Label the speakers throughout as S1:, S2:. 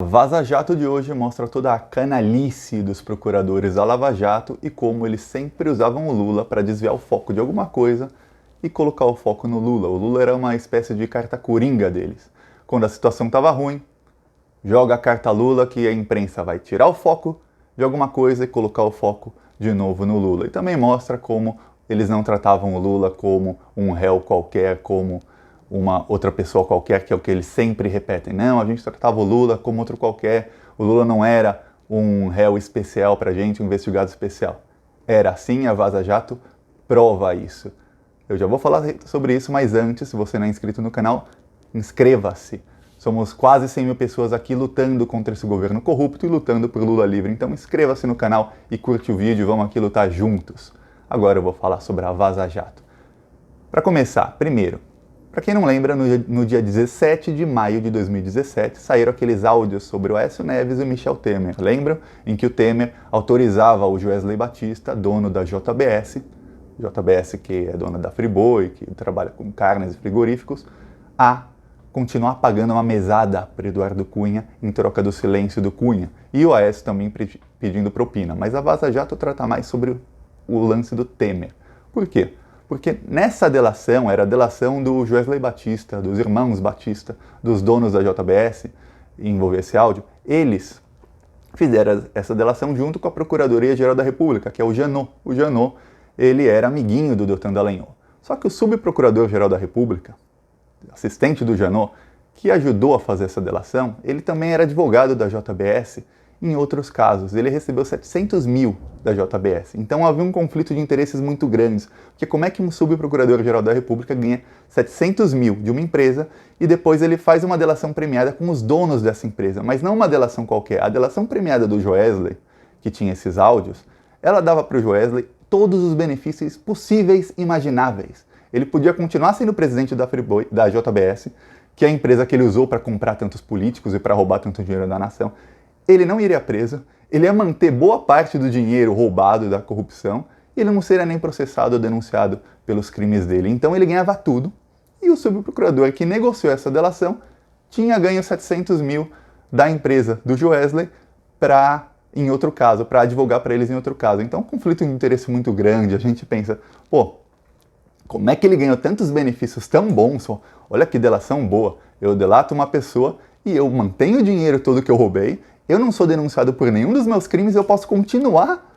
S1: A Vaza Jato de hoje mostra toda a canalice dos procuradores da Lava Jato e como eles sempre usavam o Lula para desviar o foco de alguma coisa e colocar o foco no Lula. O Lula era uma espécie de carta coringa deles. Quando a situação estava ruim, joga a carta Lula que a imprensa vai tirar o foco de alguma coisa e colocar o foco de novo no Lula. E também mostra como eles não tratavam o Lula como um réu qualquer, como uma outra pessoa qualquer, que é o que eles sempre repetem. Não, a gente tratava o Lula como outro qualquer. O Lula não era um réu especial pra gente, um investigado especial. Era assim, a Vaza Jato prova isso. Eu já vou falar sobre isso, mas antes, se você não é inscrito no canal, inscreva-se. Somos quase 100 mil pessoas aqui lutando contra esse governo corrupto e lutando por Lula livre. Então inscreva-se no canal e curte o vídeo, vamos aqui lutar juntos. Agora eu vou falar sobre a Vaza Jato. Para começar, primeiro, para quem não lembra, no dia 17 de maio de 2017, saíram aqueles áudios sobre o Aécio Neves e o Michel Temer. Lembram? Em que o Temer autorizava o Joesley Batista, dono da JBS que é dona da Friboi, que trabalha com carnes e frigoríficos, a continuar pagando uma mesada para Eduardo Cunha em troca do silêncio do Cunha. E o Aécio também pedindo propina. Mas a Vaza Jato trata mais sobre o lance do Temer. Por quê? Porque nessa delação, era a delação do Joesley Batista, dos irmãos Batista, dos donos da JBS, e envolver esse áudio, eles fizeram essa delação junto com a Procuradoria-Geral da República, que é o Janot. O Janot, ele era amiguinho do Deltan Dallagnol. Só que o subprocurador-geral da República, assistente do Janot, que ajudou a fazer essa delação, ele também era advogado da JBS em outros casos. Ele recebeu 700 mil da JBS. Então havia um conflito de interesses muito grande. Porque como é que um subprocurador-geral da República ganha 700 mil de uma empresa e depois ele faz uma delação premiada com os donos dessa empresa? Mas não uma delação qualquer. A delação premiada do Joesley, que tinha esses áudios, ela dava para o Joesley todos os benefícios possíveis e imagináveis. Ele podia continuar sendo presidente da Friboi, da JBS, que é a empresa que ele usou para comprar tantos políticos e para roubar tanto dinheiro da nação. Ele não iria preso, ele ia manter boa parte do dinheiro roubado da corrupção e ele não seria nem processado ou denunciado pelos crimes dele. Então ele ganhava tudo e o subprocurador que negociou essa delação tinha ganho 700 mil da empresa do Joesley em outro caso, para advogar para eles em outro caso. Então, um conflito de interesse muito grande. A gente pensa, pô, como é que ele ganhou tantos benefícios tão bons? Olha que delação boa. Eu delato uma pessoa e eu mantenho o dinheiro todo que eu roubei, eu não sou denunciado por nenhum dos meus crimes, eu posso continuar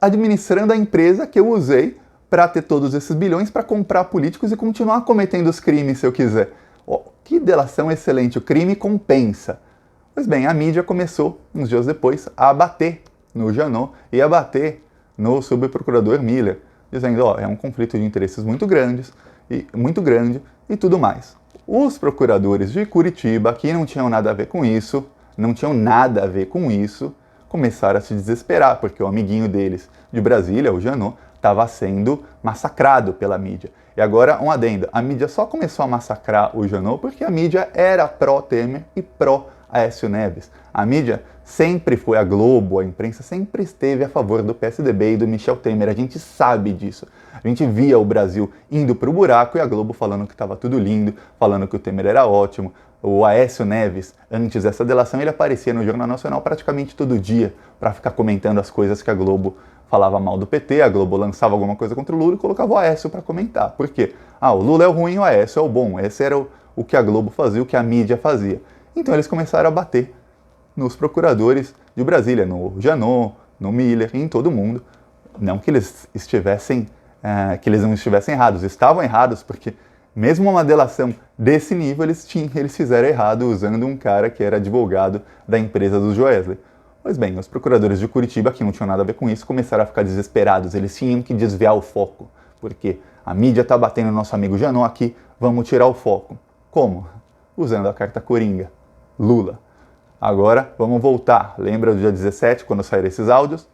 S1: administrando a empresa que eu usei para ter todos esses bilhões para comprar políticos e continuar cometendo os crimes se eu quiser. Oh, que delação excelente, o crime compensa. Pois bem, a mídia começou, uns dias depois, a bater no Janot e a bater no subprocurador Miller, dizendo, é um conflito de interesses muito grande e tudo mais. Os procuradores de Curitiba, que não tinham nada a ver com isso, começaram a se desesperar, porque o amiguinho deles de Brasília, o Janot, estava sendo massacrado pela mídia. E agora, um adendo, a mídia só começou a massacrar o Janot porque a mídia era pró-Temer e pró-Aécio Neves. A mídia sempre foi, a Globo, a imprensa sempre esteve a favor do PSDB e do Michel Temer, a gente sabe disso. A gente via o Brasil indo para o buraco e a Globo falando que estava tudo lindo, falando que o Temer era ótimo. O Aécio Neves, antes dessa delação, ele aparecia no Jornal Nacional praticamente todo dia para ficar comentando as coisas que a Globo falava mal do PT, a Globo lançava alguma coisa contra o Lula e colocava o Aécio para comentar. Por quê? O Lula é o ruim, o Aécio é o bom. Esse era o que a Globo fazia, o que a mídia fazia. Então eles começaram a bater nos procuradores de Brasília, no Janot, no Miller, em todo mundo. Não que eles não estivessem errados, estavam errados, porque mesmo uma delação desse nível, eles fizeram errado usando um cara que era advogado da empresa do Joesley. Pois bem, os procuradores de Curitiba, que não tinham nada a ver com isso, começaram a ficar desesperados. Eles tinham que desviar o foco, porque a mídia está batendo no nosso amigo Janot aqui, vamos tirar o foco. Como? Usando a carta coringa, Lula. Agora, vamos voltar. Lembra do dia 17, quando saíram esses áudios?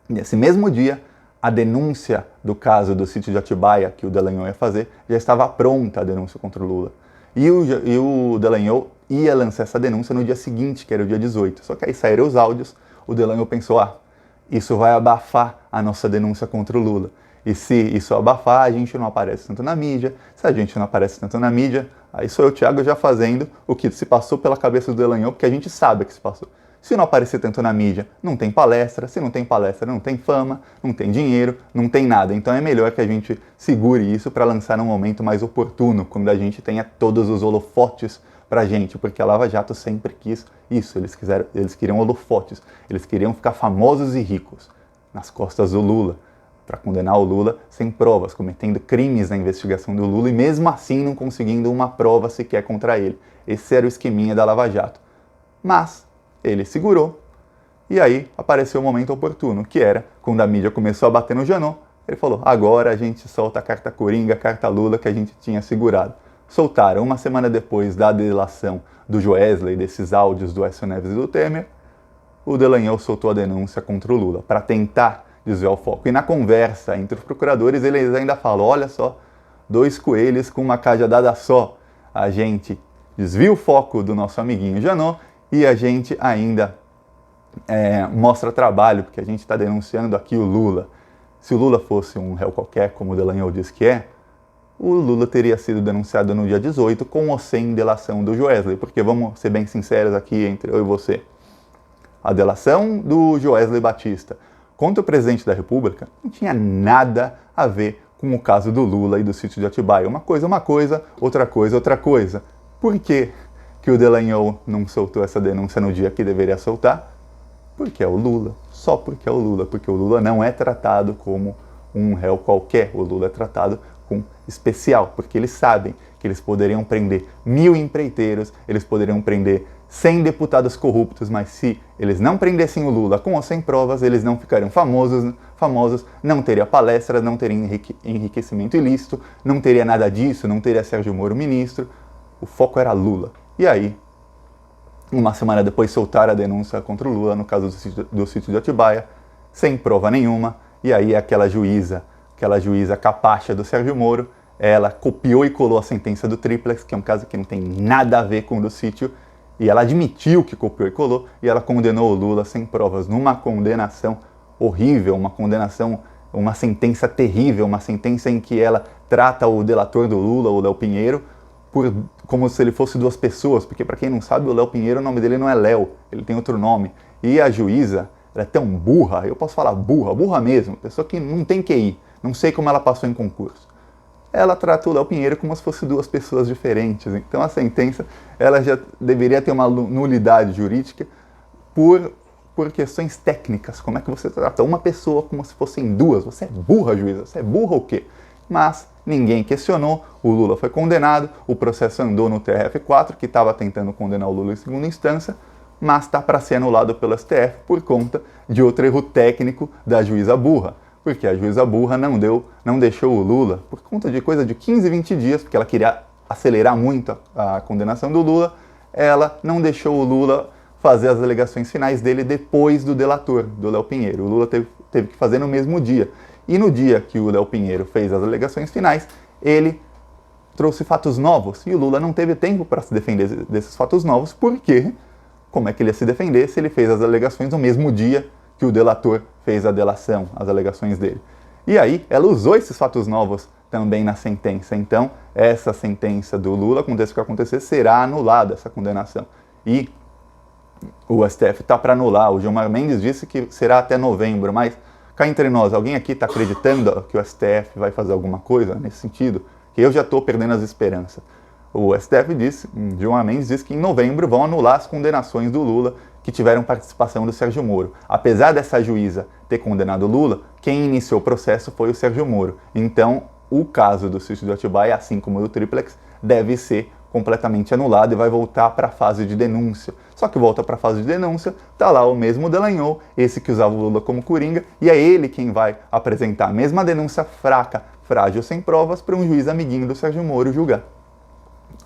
S1: Nesse mesmo dia, a denúncia do caso do sítio de Atibaia, que o Dallagnol ia fazer, já estava pronta a denúncia contra o Lula. E o Dallagnol ia lançar essa denúncia no dia seguinte, que era o dia 18. Só que aí saíram os áudios, o Dallagnol pensou, isso vai abafar a nossa denúncia contra o Lula. E se isso abafar, a gente não aparece tanto na mídia. Se a gente não aparece tanto na mídia, Aí sou eu, Thiago, já fazendo o que se passou pela cabeça do Dallagnol, porque a gente sabe o que se passou. Se não aparecer tanto na mídia, não tem palestra. Se não tem palestra, não tem fama, não tem dinheiro, não tem nada. Então é melhor que a gente segure isso para lançar num momento mais oportuno, quando a gente tenha todos os holofotes pra gente, porque a Lava Jato sempre quis isso. Eles queriam holofotes, eles queriam ficar famosos e ricos nas costas do Lula, para condenar o Lula sem provas, cometendo crimes na investigação do Lula e mesmo assim não conseguindo uma prova sequer contra ele. Esse era o esqueminha da Lava Jato. Mas ele segurou, e aí apareceu o momento oportuno, que era quando a mídia começou a bater no Janot. Ele falou, agora a gente solta a carta Coringa, a carta Lula que a gente tinha segurado. Soltaram uma semana depois da delação do Joesley, desses áudios do Aécio Neves e do Temer, o Dallagnol soltou a denúncia contra o Lula, para tentar desviar o foco. E na conversa entre os procuradores, eles ainda falam, olha só, 2 coelhos com uma cajadada só. A gente desvia o foco do nosso amiguinho Janot e a gente ainda mostra trabalho, porque a gente está denunciando aqui o Lula. Se o Lula fosse um réu qualquer, como o Dallagnol diz que é, o Lula teria sido denunciado no dia 18 com ou sem delação do Joesley, porque vamos ser bem sinceros aqui entre eu e você. A delação do Joesley Batista contra o presidente da República não tinha nada a ver com o caso do Lula e do sítio de Atibaia. Uma coisa, outra coisa. Por que o Dallagnol não soltou essa denúncia no dia que deveria soltar? Porque é o Lula. Só porque é o Lula. Porque o Lula não é tratado como um réu qualquer. O Lula é tratado com especial. Porque eles sabem que eles poderiam prender 1000 empreiteiros, eles poderiam prender 100 deputados corruptos, mas se eles não prendessem o Lula com ou sem provas, eles não ficariam famosos, não teria palestras, não teria enriquecimento ilícito, não teria nada disso, não teria Sérgio Moro ministro. O foco era Lula. E aí, uma semana depois, soltaram a denúncia contra o Lula, no caso do sítio de Atibaia, sem prova nenhuma. E aí aquela juíza capacha do Sérgio Moro, ela copiou e colou a sentença do Triplex, que é um caso que não tem nada a ver com o do sítio, e ela admitiu que copiou e colou, e ela condenou o Lula sem provas, numa condenação horrível, uma sentença terrível, uma sentença em que ela trata o delator do Lula, o Léo Pinheiro, como se ele fosse 2 pessoas, porque para quem não sabe, o Léo Pinheiro, o nome dele não é Léo, ele tem outro nome. E a juíza, ela é tão burra, eu posso falar burra mesmo, pessoa que não tem QI, não sei como ela passou em concurso. Ela trata o Léo Pinheiro como se fosse 2 pessoas diferentes. Então a sentença ela já deveria ter uma nulidade jurídica por questões técnicas. Como é que você trata uma pessoa como se fossem 2? Você é burra, juíza? Você é burra ou quê? Mas ninguém questionou, o Lula foi condenado, o processo andou no TRF4, que estava tentando condenar o Lula em segunda instância, mas está para ser anulado pelo STF por conta de outro erro técnico da juíza burra. Porque a juíza burra não deixou o Lula, por conta de coisa de 15, 20 dias, porque ela queria acelerar muito a condenação do Lula, ela não deixou o Lula fazer as alegações finais dele depois do delator, do Léo Pinheiro. O Lula teve que fazer no mesmo dia. E no dia que o Léo Pinheiro fez as alegações finais, ele trouxe fatos novos, e o Lula não teve tempo para se defender desses fatos novos, porque como é que ele ia se defender se ele fez as alegações no mesmo dia que o delator fez a delação, as alegações dele. E aí, ela usou esses fatos novos também na sentença. Então, essa sentença do Lula, aconteça o que acontecer, será anulada essa condenação. E o STF está para anular. O Gilmar Mendes disse que será até novembro, mas cá entre nós, alguém aqui está acreditando que o STF vai fazer alguma coisa nesse sentido? Que eu já estou perdendo as esperanças. O STF disse, Gilmar Mendes disse que em novembro vão anular as condenações do Lula que tiveram participação do Sérgio Moro. Apesar dessa juíza ter condenado o Lula, quem iniciou o processo foi o Sérgio Moro. Então, o caso do sítio de Atibaia, assim como o do Triplex, deve ser completamente anulado e vai voltar para a fase de denúncia. Só que volta para a fase de denúncia, tá lá o mesmo Dallagnol, esse que usava o Lula como coringa, e é ele quem vai apresentar a mesma denúncia fraca, frágil, sem provas, para um juiz amiguinho do Sérgio Moro julgar.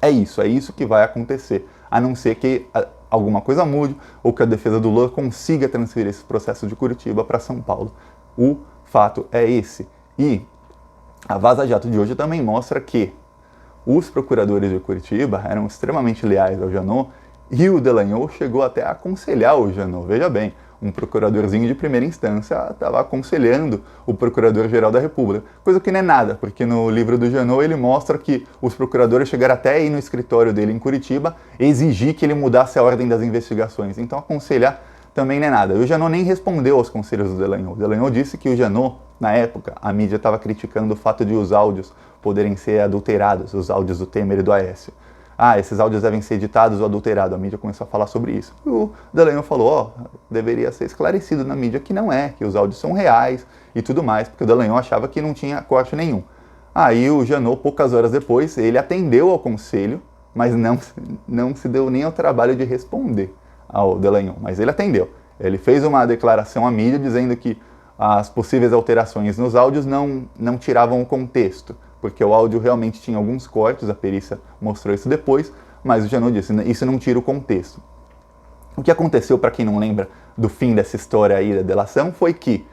S1: É isso que vai acontecer, a não ser que alguma coisa mude ou que a defesa do Lula consiga transferir esse processo de Curitiba para São Paulo. O fato é esse. E a Vaza Jato de hoje também mostra que os procuradores de Curitiba eram extremamente leais ao Janot E o Dallagnol chegou até a aconselhar o Jeannot, veja bem, um procuradorzinho de primeira instância estava aconselhando o Procurador-Geral da República, coisa que não é nada, porque no livro do Jeannot ele mostra que os procuradores chegaram até aí no escritório dele em Curitiba exigir que ele mudasse a ordem das investigações, então aconselhar também não é nada. O Jeannot nem respondeu aos conselhos do Dallagnol. O Dallagnol disse que o Jeannot, na época, a mídia estava criticando o fato de os áudios poderem ser adulterados, os áudios do Temer e do Aécio. Esses áudios devem ser editados ou adulterados. A mídia começou a falar sobre isso. E o Dallagnol falou, deveria ser esclarecido na mídia que não é, que os áudios são reais e tudo mais, porque o Dallagnol achava que não tinha corte nenhum. Aí o Jeannot, poucas horas depois, ele atendeu ao conselho, mas não se deu nem ao trabalho de responder ao Dallagnol, mas ele atendeu. Ele fez uma declaração à mídia dizendo que as possíveis alterações nos áudios não tiravam o contexto, porque o áudio realmente tinha alguns cortes, a perícia mostrou isso depois, mas o Jeannot disse, isso não tira o contexto. O que aconteceu, para quem não lembra do fim dessa história aí da delação, foi que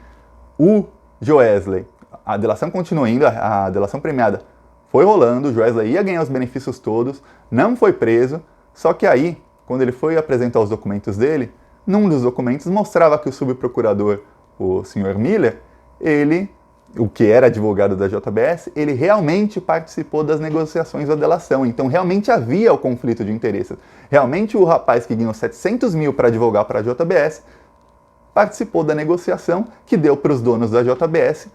S1: o Joesley, a delação continuou indo, a delação premiada foi rolando, o Joesley ia ganhar os benefícios todos, não foi preso, só que aí, quando ele foi apresentar os documentos dele, num dos documentos mostrava que o subprocurador, o Sr. Miller, o que era advogado da JBS, ele realmente participou das negociações da delação. Então, realmente havia o conflito de interesses. Realmente, o rapaz que ganhou 700 mil para advogar para a JBS participou da negociação que deu para os donos da JBS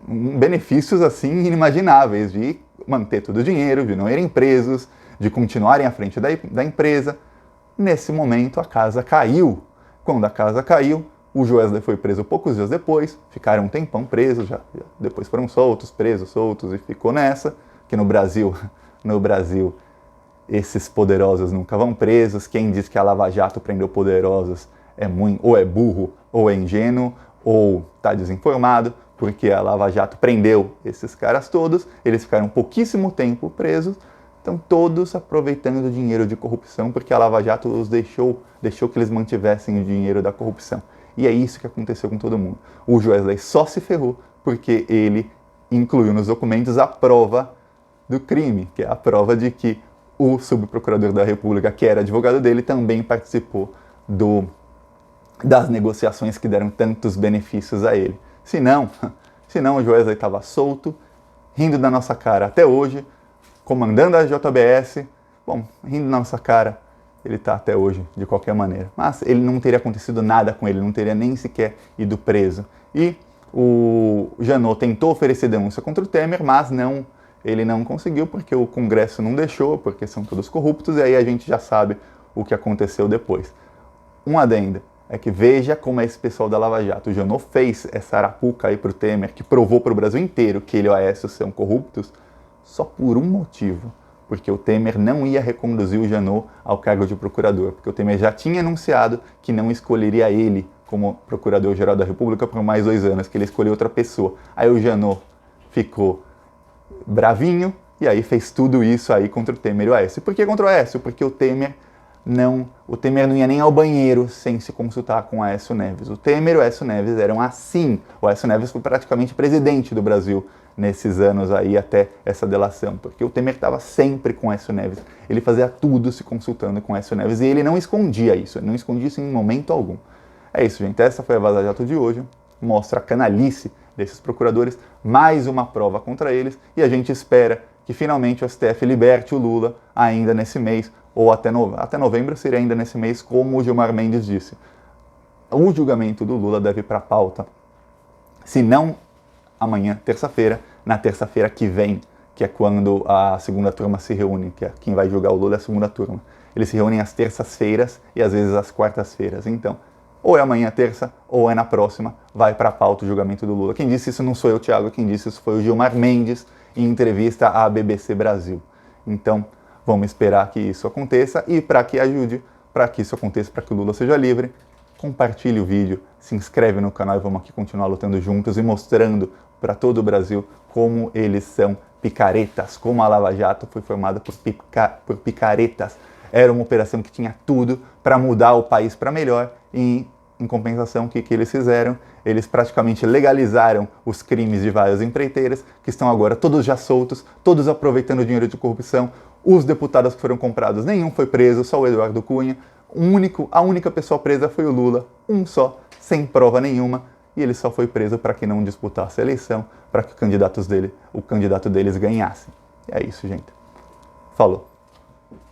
S1: benefícios assim inimagináveis de manter todo o dinheiro, de não irem presos, de continuarem à frente da empresa. Nesse momento, a casa caiu. Quando a casa caiu, o Joesley foi preso poucos dias depois, ficaram um tempão presos, depois foram soltos, presos, soltos, e ficou nessa, que no Brasil, esses poderosos nunca vão presos. Quem diz que a Lava Jato prendeu poderosos ou é burro, ou é ingênuo, ou está desinformado, porque a Lava Jato prendeu esses caras todos, eles ficaram pouquíssimo tempo presos, estão todos aproveitando o dinheiro de corrupção, porque a Lava Jato os deixou que eles mantivessem o dinheiro da corrupção. E é isso que aconteceu com todo mundo. O Joesley só se ferrou porque ele incluiu nos documentos a prova do crime, que é a prova de que o subprocurador da República, que era advogado dele, também participou das negociações que deram tantos benefícios a ele. Se não o Joesley estava solto, rindo da nossa cara até hoje, comandando a JBS, rindo da nossa cara, ele está até hoje, de qualquer maneira. Mas ele não teria acontecido nada com ele, não teria nem sequer ido preso. E o Jeannot tentou oferecer denúncia contra o Temer, mas ele não conseguiu, porque o Congresso não deixou, porque são todos corruptos, e aí a gente já sabe o que aconteceu depois. Um adendo, é que veja como é esse pessoal da Lava Jato. O Jeannot fez essa arapuca aí pro Temer, que provou para o Brasil inteiro que ele e o Aécio são corruptos, só por um motivo. Porque o Temer não ia reconduzir o Jeannot ao cargo de procurador, porque o Temer já tinha anunciado que não escolheria ele como Procurador-Geral da República por mais 2 anos, que ele escolheu outra pessoa. Aí o Jeannot ficou bravinho e aí fez tudo isso aí contra o Temer e o Aécio. Por que contra o Aécio? Porque o Temer não ia nem ao banheiro sem se consultar com o Aécio Neves. O Temer e o Aécio Neves eram assim. O Aécio Neves foi praticamente presidente do Brasil nesses anos aí até essa delação, porque o Temer estava sempre com o Aécio Neves. Ele fazia tudo se consultando com o Aécio Neves e ele não escondia isso, em momento algum. É isso, gente. Essa foi a Vaza Jato de hoje. Mostra a canalice desses procuradores, mais uma prova contra eles, e a gente espera que finalmente o STF liberte o Lula ainda nesse mês, ou até novembro seria ainda nesse mês, como o Gilmar Mendes disse. O julgamento do Lula deve ir para a pauta, se não amanhã, terça-feira, na terça-feira que vem, que é quando a segunda turma se reúne, que é quem vai julgar o Lula é a segunda turma. Eles se reúnem às terças-feiras e às vezes às quartas-feiras. Então, ou é amanhã terça, ou é na próxima, vai para a pauta o julgamento do Lula. Quem disse isso não sou eu, Thiago, quem disse isso foi o Gilmar Mendes, em entrevista à BBC Brasil. Então, vamos esperar que isso aconteça e para que isso aconteça, para que o Lula seja livre, compartilhe o vídeo, se inscreve no canal e vamos aqui continuar lutando juntos e mostrando para todo o Brasil como eles são picaretas, como a Lava Jato foi formada por picaretas. Era uma operação que tinha tudo para mudar o país para melhor e, em compensação, o que eles fizeram? Eles praticamente legalizaram os crimes de várias empreiteiras, que estão agora todos já soltos, todos aproveitando o dinheiro de corrupção. Os deputados que foram comprados, nenhum foi preso, só o Eduardo Cunha. A única pessoa presa foi o Lula, um só, sem prova nenhuma. E ele só foi preso para que não disputasse a eleição, para que o candidato deles ganhasse. É isso, gente. Falou.